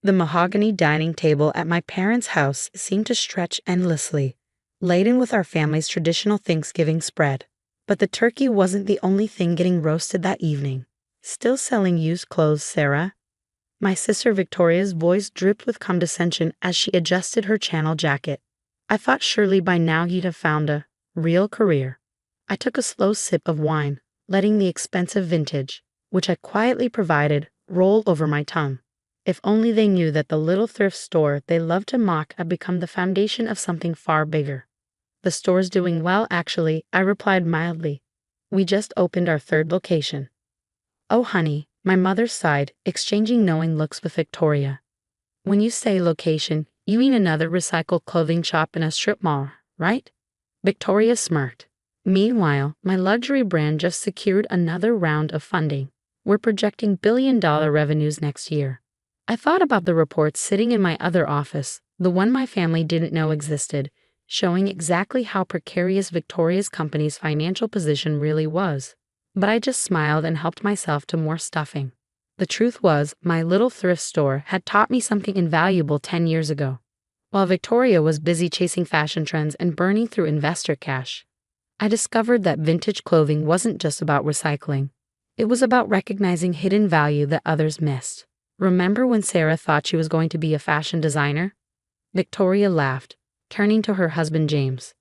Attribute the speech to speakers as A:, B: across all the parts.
A: The mahogany dining table at my parents' house seemed to stretch endlessly, laden with our family's traditional Thanksgiving spread. But the turkey wasn't the only thing getting roasted that evening. Still selling used clothes, Sarah? My sister Victoria's voice dripped with condescension as she adjusted her channel jacket. I thought surely by now you'd have found a real career. I took a slow sip of wine, letting the expensive vintage, which I quietly provided, roll over my tongue. If only they knew that the little thrift store they loved to mock had become the foundation of something far bigger. The store's doing well, actually, I replied mildly. We just opened our third location. Oh, honey, my mother sighed, exchanging knowing looks with Victoria. When you say location, you mean another recycled clothing shop in a strip mall, right? Victoria smirked. Meanwhile, my luxury brand just secured another round of funding. We're projecting billion-dollar revenues next year. I thought about the reports sitting in my other office, the one my family didn't know existed, showing exactly how precarious Victoria's company's financial position really was. But I just smiled and helped myself to more stuffing. The truth was, my little thrift store had taught me something invaluable 10 years ago. While Victoria was busy chasing fashion trends and burning through investor cash, I discovered that vintage clothing wasn't just about recycling. It was about recognizing hidden value that others missed. Remember when Sarah thought she was going to be a fashion designer? Victoria laughed, turning to her husband James.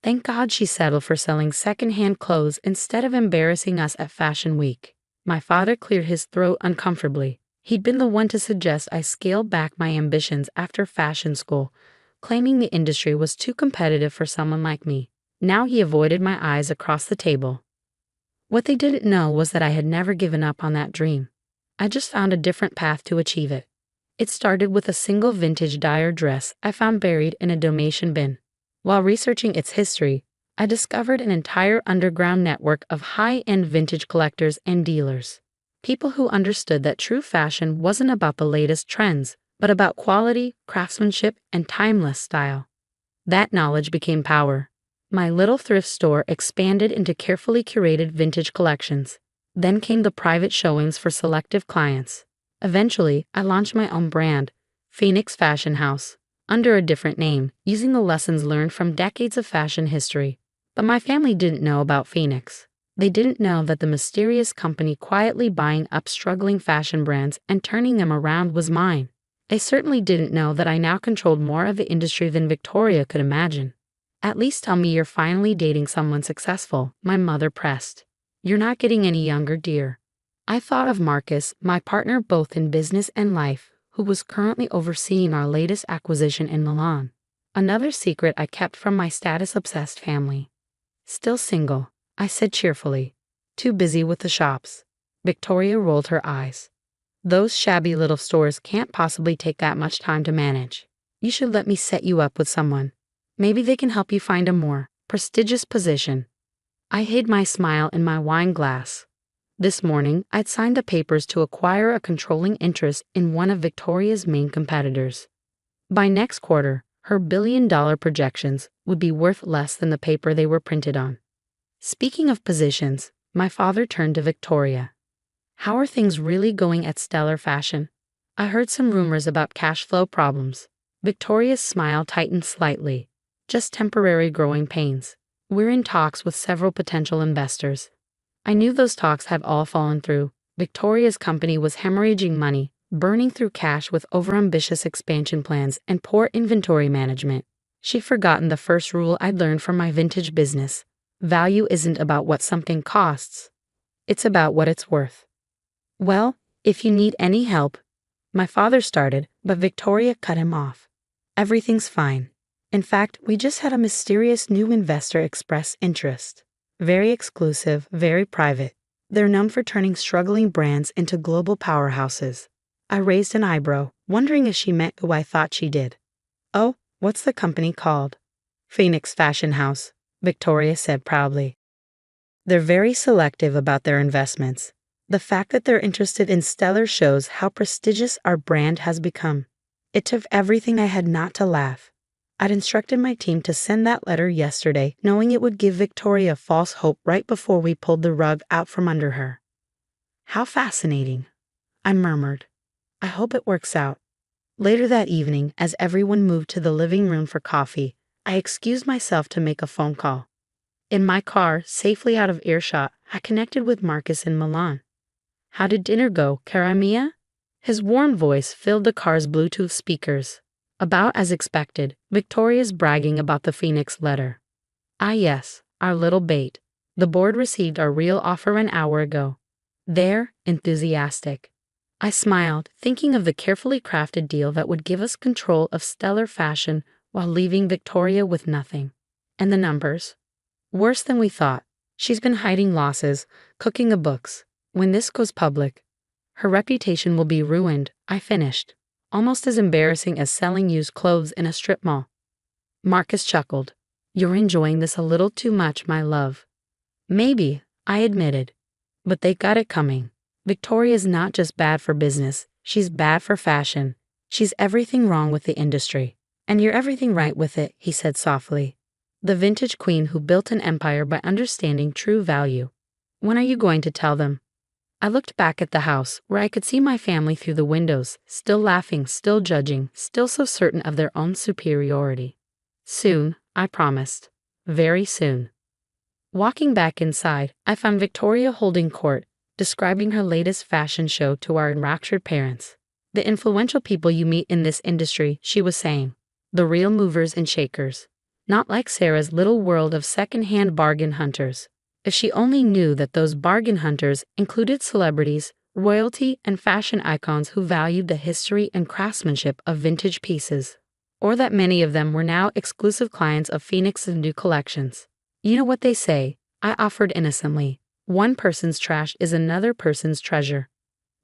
A: Thank God she settled for selling second-hand clothes instead of embarrassing us at Fashion Week. My father cleared his throat uncomfortably. He'd been the one to suggest I scale back my ambitions after fashion school, claiming the industry was too competitive for someone like me. Now he avoided my eyes across the table. What they didn't know was that I had never given up on that dream. I just found a different path to achieve it. It started with a single vintage dyer dress I found buried in a donation bin. While researching its history, I discovered an entire underground network of high-end vintage collectors and dealers. People who understood that true fashion wasn't about the latest trends, but about quality, craftsmanship, and timeless style. That knowledge became power. My little thrift store expanded into carefully curated vintage collections. Then came the private showings for selective clients. Eventually, I launched my own brand, Phoenix Fashion House, under a different name, using the lessons learned from decades of fashion history. But my family didn't know about Phoenix. They didn't know that the mysterious company quietly buying up struggling fashion brands and turning them around was mine. They certainly didn't know that I now controlled more of the industry than Victoria could imagine. At least tell me you're finally dating someone successful, my mother pressed. You're not getting any younger, dear. I thought of Marcus, my partner both in business and life, who was currently overseeing our latest acquisition in Milan. Another secret I kept from my status-obsessed family. Still single, I said cheerfully. Too busy with the shops. Victoria rolled her eyes. Those shabby little stores can't possibly take that much time to manage. You should let me set you up with someone. Maybe they can help you find a more prestigious position. I hid my smile in my wine glass. This morning, I'd signed the papers to acquire a controlling interest in one of Victoria's main competitors. By next quarter, her billion-dollar projections would be worth less than the paper they were printed on. Speaking of positions, my father turned to Victoria. How are things really going at Stellar Fashion? I heard some rumors about cash flow problems. Victoria's smile tightened slightly. Just temporary growing pains. We're in talks with several potential investors. I knew those talks had all fallen through. Victoria's company was hemorrhaging money, burning through cash with overambitious expansion plans and poor inventory management. She'd forgotten the first rule I'd learned from my vintage business. Value isn't about what something costs. It's about what it's worth. Well, if you need any help, my father started, but Victoria cut him off. Everything's fine. In fact, we just had a mysterious new investor express interest. Very exclusive, very private. They're known for turning struggling brands into global powerhouses. I raised an eyebrow, wondering if she meant who I thought she did. Oh, what's the company called? Phoenix Fashion House, Victoria said proudly. They're very selective about their investments. The fact that they're interested in Stellar shows how prestigious our brand has become. It took everything I had not to laugh. I'd instructed my team to send that letter yesterday, knowing it would give Victoria false hope right before we pulled the rug out from under her. How fascinating, I murmured. I hope it works out. Later that evening, as everyone moved to the living room for coffee, I excused myself to make a phone call. In my car, safely out of earshot, I connected with Marcus in Milan. "How did dinner go, cara mia?" His warm voice filled the car's Bluetooth speakers. About as expected, Victoria's bragging about the Phoenix letter. "Ah yes, our little bait. The board received our real offer an hour ago." They're enthusiastic. I smiled, thinking of the carefully crafted deal that would give us control of stellar fashion while leaving Victoria with nothing. And the numbers? Worse than we thought. She's been hiding losses, cooking the books. When this goes public, her reputation will be ruined, I finished. Almost as embarrassing as selling used clothes in a strip mall. Marcus chuckled. "You're enjoying this a little too much, my love." "Maybe," I admitted. But they got it coming. Victoria's not just bad for business, she's bad for fashion. She's everything wrong with the industry. "And you're everything right with it," he said softly. "The vintage queen who built an empire by understanding true value. When are you going to tell them?" I looked back at the house, where I could see my family through the windows, still laughing, still judging, still so certain of their own superiority. "Soon," I promised. "Very soon." Walking back inside, I found Victoria holding court, describing her latest fashion show to our enraptured parents. "The influential people you meet in this industry," she was saying. "The real movers and shakers. Not like Sarah's little world of second-hand bargain hunters." If she only knew that those bargain hunters included celebrities, royalty, and fashion icons who valued the history and craftsmanship of vintage pieces. Or that many of them were now exclusive clients of Phoenix's new collections. "You know what they say," I offered innocently. "One person's trash is another person's treasure."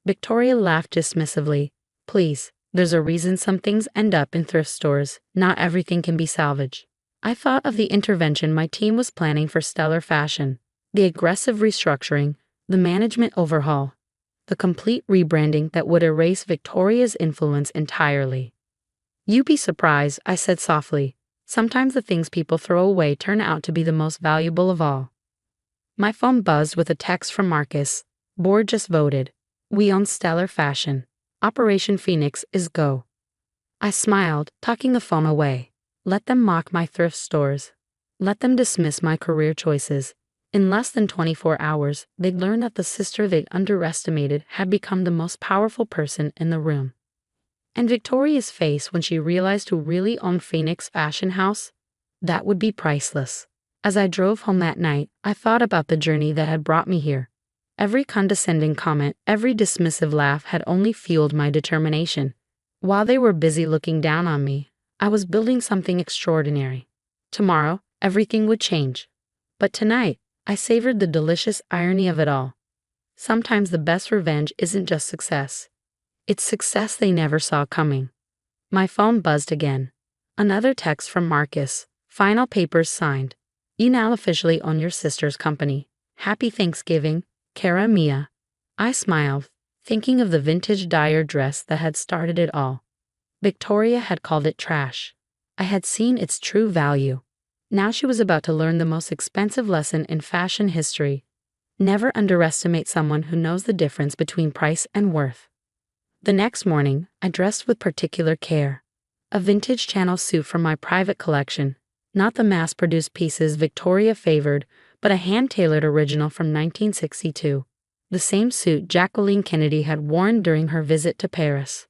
A: Victoria laughed dismissively. "Please, there's a reason some things end up in thrift stores. Not everything can be salvaged." I thought of the intervention my team was planning for stellar fashion. The aggressive restructuring, the management overhaul, the complete rebranding that would erase Victoria's influence entirely. "You'd be surprised," I said softly. "Sometimes the things people throw away turn out to be the most valuable of all." My phone buzzed with a text from Marcus. "Board just voted. We own stellar fashion. Operation Phoenix is go." I smiled, tucking the phone away. Let them mock my thrift stores. Let them dismiss my career choices. In less than 24 hours, they'd learn that the sister they'd underestimated had become the most powerful person in the room. And Victoria's face when she realized who really owned Phoenix Fashion House? That would be priceless. As I drove home that night, I thought about the journey that had brought me here. Every condescending comment, every dismissive laugh had only fueled my determination. While they were busy looking down on me, I was building something extraordinary. Tomorrow, everything would change. But tonight, I savored the delicious irony of it all. Sometimes the best revenge isn't just success. It's success they never saw coming. My phone buzzed again. Another text from Marcus. "Final papers signed. You now officially own your sister's company. Happy Thanksgiving, cara mia." I smiled, thinking of the vintage dyer dress that had started it all. Victoria had called it trash. I had seen its true value. Now she was about to learn the most expensive lesson in fashion history. Never underestimate someone who knows the difference between price and worth. The next morning, I dressed with particular care. A vintage channel suit from my private collection, not the mass-produced pieces Victoria favored, but a hand-tailored original from 1962. The same suit Jacqueline Kennedy had worn during her visit to Paris.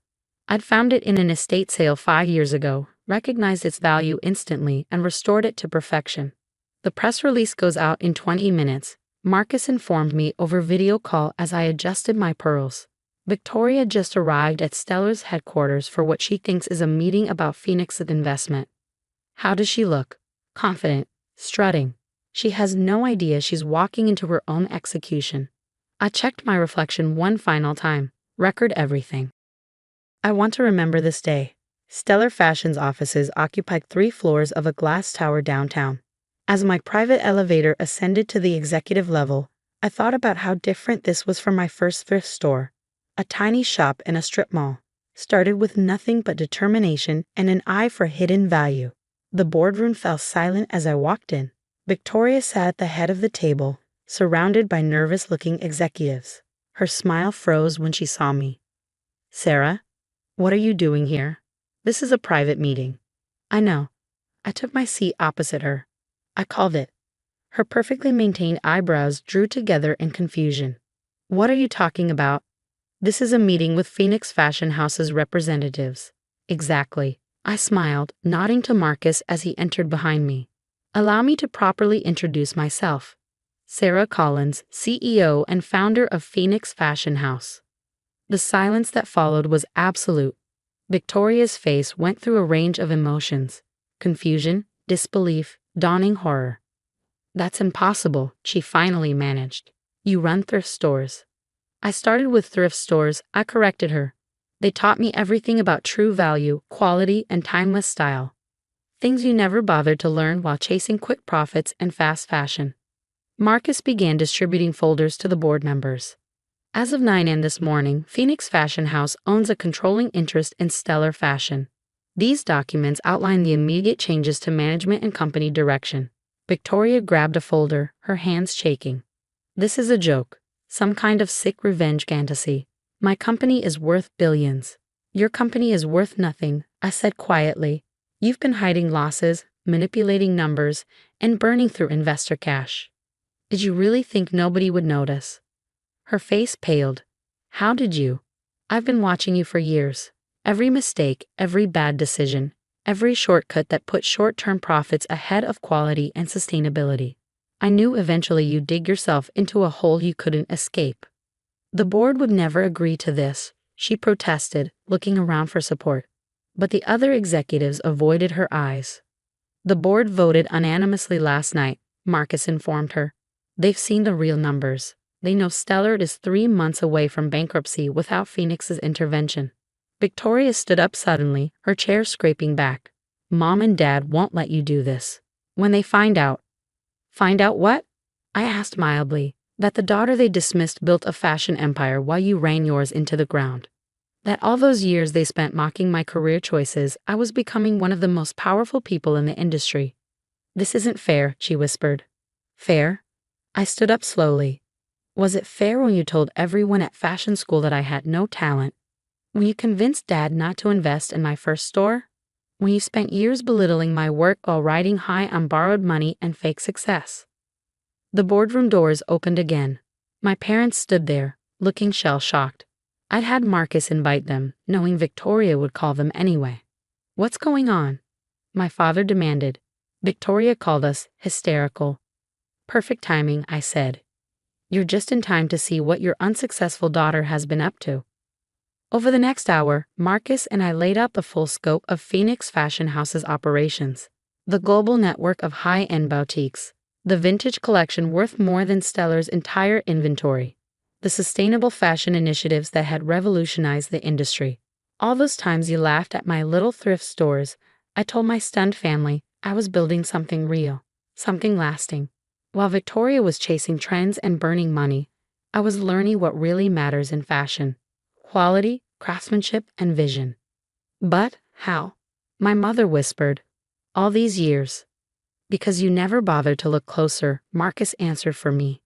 A: I'd found it in an estate sale 5 years ago, recognized its value instantly, and restored it to perfection. "The press release goes out in 20 minutes, Marcus informed me over video call as I adjusted my pearls. Victoria just arrived at Stellar's headquarters for what she thinks is a meeting about Phoenix's investment. How does she look? Confident, strutting. She has no idea she's walking into her own execution. I checked my reflection one final time, record everything. I want to remember this day. Stellar Fashion's offices occupied 3 floors of a glass tower downtown. As my private elevator ascended to the executive level, I thought about how different this was from my first thrift store. A tiny shop in a strip mall. Started with nothing but determination and an eye for hidden value. The boardroom fell silent as I walked in. Victoria sat at the head of the table, surrounded by nervous-looking executives. Her smile froze when she saw me. "Sarah, what are you doing here?" This is a private meeting. I know. I took my seat opposite her. I called it. Her perfectly maintained eyebrows drew together in confusion. What are you talking about? This is a meeting with Phoenix Fashion House's representatives. Exactly. I smiled, nodding to Marcus as he entered behind me. Allow me to properly introduce myself. Sarah Collins, CEO and founder of Phoenix Fashion House. The silence that followed was absolute. Victoria's face went through a range of emotions: confusion, disbelief, dawning horror. That's impossible, she finally managed. You run thrift stores. I started with thrift stores, I corrected her. They taught me everything about true value, quality, and timeless style. Things you never bothered to learn while chasing quick profits and fast fashion. Marcus began distributing folders to the board members. As of 9 a.m. this morning, Phoenix Fashion House owns a controlling interest in Stellar Fashion. These documents outline the immediate changes to management and company direction. Victoria grabbed a folder, her hands shaking. This is a joke. Some kind of sick revenge fantasy. My company is worth billions. Your company is worth nothing, I said quietly. You've been hiding losses, manipulating numbers, and burning through investor cash. Did you really think nobody would notice? Her face paled. How did you? I've been watching you for years. Every mistake, every bad decision, every shortcut that put short-term profits ahead of quality and sustainability. I knew eventually you'd dig yourself into a hole you couldn't escape. The board would never agree to this, she protested, looking around for support. But the other executives avoided her eyes. The board voted unanimously last night, Marcus informed her. They've seen the real numbers. They know Stellar is 3 months away from bankruptcy without Phoenix's intervention. Victoria stood up suddenly, her chair scraping back. Mom and Dad won't let you do this. When they find out. Find out what? I asked mildly. That the daughter they dismissed built a fashion empire while you ran yours into the ground. That all those years they spent mocking my career choices, I was becoming one of the most powerful people in the industry. This isn't fair, she whispered. Fair? I stood up slowly. Was it fair when you told everyone at fashion school that I had no talent? When you convinced Dad not to invest in my first store? When you spent years belittling my work while riding high on borrowed money and fake success? The boardroom doors opened again. My parents stood there, looking shell-shocked. I'd had Marcus invite them, knowing Victoria would call them anyway. What's going on? My father demanded. Victoria called us hysterical. Perfect timing, I said. You're just in time to see what your unsuccessful daughter has been up to. Over the next hour, Marcus and I laid out the full scope of Phoenix Fashion House's operations. The global network of high-end boutiques. The vintage collection worth more than Stellar's entire inventory. The sustainable fashion initiatives that had revolutionized the industry. All those times you laughed at my little thrift stores, I told my stunned family I was building something real, something lasting. While Victoria was chasing trends and burning money, I was learning what really matters in fashion. Quality, craftsmanship, and vision. But how? My mother whispered. All these years. Because you never bothered to look closer, Marcus answered for me.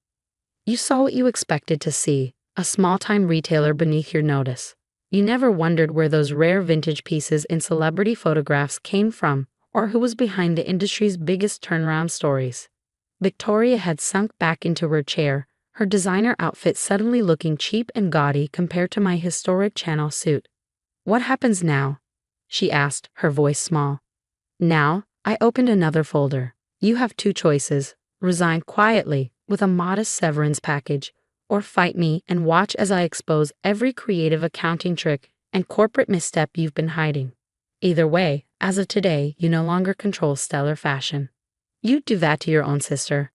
A: You saw what you expected to see, a small-time retailer beneath your notice. You never wondered where those rare vintage pieces in celebrity photographs came from, or who was behind the industry's biggest turnaround stories. Victoria had sunk back into her chair, her designer outfit suddenly looking cheap and gaudy compared to my historic Channel suit. What happens now? She asked, her voice small. Now, I opened another folder. You have 2 choices. Resign quietly, with a modest severance package, or fight me and watch as I expose every creative accounting trick and corporate misstep you've been hiding. Either way, as of today, you no longer control Stellar Fashion. You'd do that to your own sister.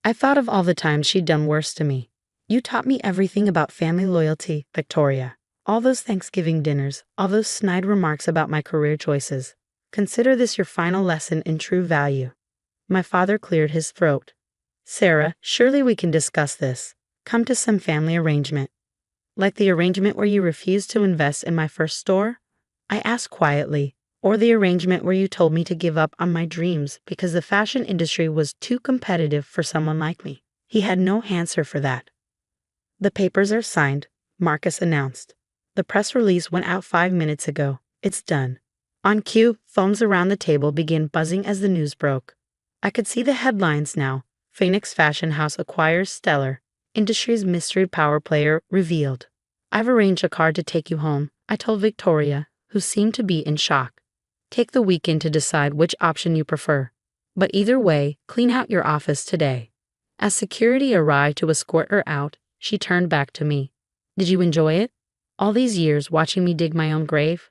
A: I thought of all the times she'd done worse to me. You taught me everything about family loyalty, Victoria. All those Thanksgiving dinners, all those snide remarks about my career choices. Consider this your final lesson in true value. My father cleared his throat. Sarah, surely we can discuss this. Come to some family arrangement. Like the arrangement where you refused to invest in my first store? I asked quietly. Or the arrangement where you told me to give up on my dreams because the fashion industry was too competitive for someone like me. He had no answer for that. The papers are signed, Marcus announced. The press release went out 5 minutes ago. It's done. On cue, phones around the table began buzzing as the news broke. I could see the headlines now. Phoenix Fashion House acquires Stellar. Industry's mystery power player revealed. I've arranged a car to take you home, I told Victoria, who seemed to be in shock. Take the weekend to decide which option you prefer. But either way, clean out your office today. As security arrived to escort her out, she turned back to me. Did you enjoy it? All these years watching me dig my own grave?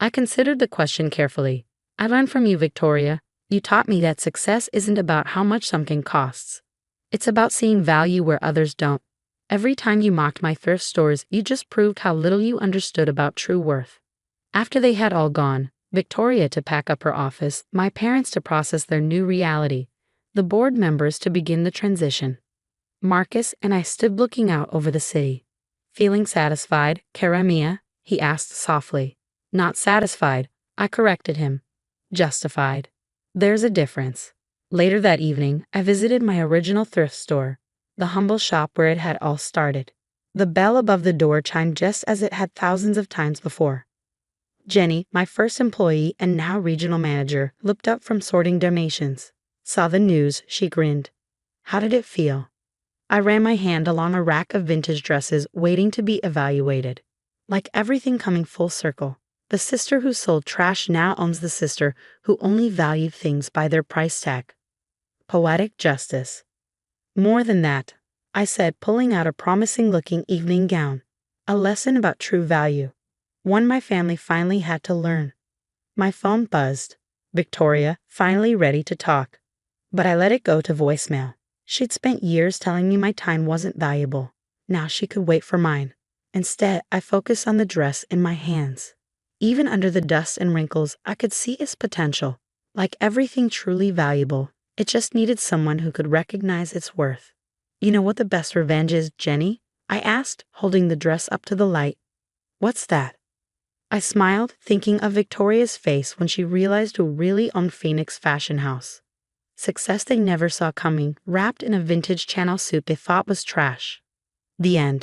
A: I considered the question carefully. I learned from you, Victoria. You taught me that success isn't about how much something costs. It's about seeing value where others don't. Every time you mocked my thrift stores, you just proved how little you understood about true worth. After they had all gone, Victoria to pack up her office, my parents to process their new reality, the board members to begin the transition. Marcus and I stood looking out over the city. Feeling satisfied, cara mia? He asked softly. Not satisfied, I corrected him. Justified. There's a difference. Later that evening, I visited my original thrift store, the humble shop where it had all started. The bell above the door chimed just as it had thousands of times before. Jenny, my first employee and now regional manager, looked up from sorting donations. Saw the news, she grinned. How did it feel? I ran my hand along a rack of vintage dresses waiting to be evaluated. Like everything coming full circle, the sister who sold trash now owns the sister who only valued things by their price tag. Poetic justice. More than that, I said, pulling out a promising-looking evening gown. A lesson about true value. One my family finally had to learn. My phone buzzed. Victoria, finally ready to talk. But I let it go to voicemail. She'd spent years telling me my time wasn't valuable. Now she could wait for mine. Instead, I focused on the dress in my hands. Even under the dust and wrinkles, I could see its potential. Like everything truly valuable, it just needed someone who could recognize its worth. You know what the best revenge is, Jenny? I asked, holding the dress up to the light. What's that? I smiled, thinking of Victoria's face when she realized who really owned Phoenix Fashion House. Success they never saw coming, wrapped in a vintage Channel suit they thought was trash. The end.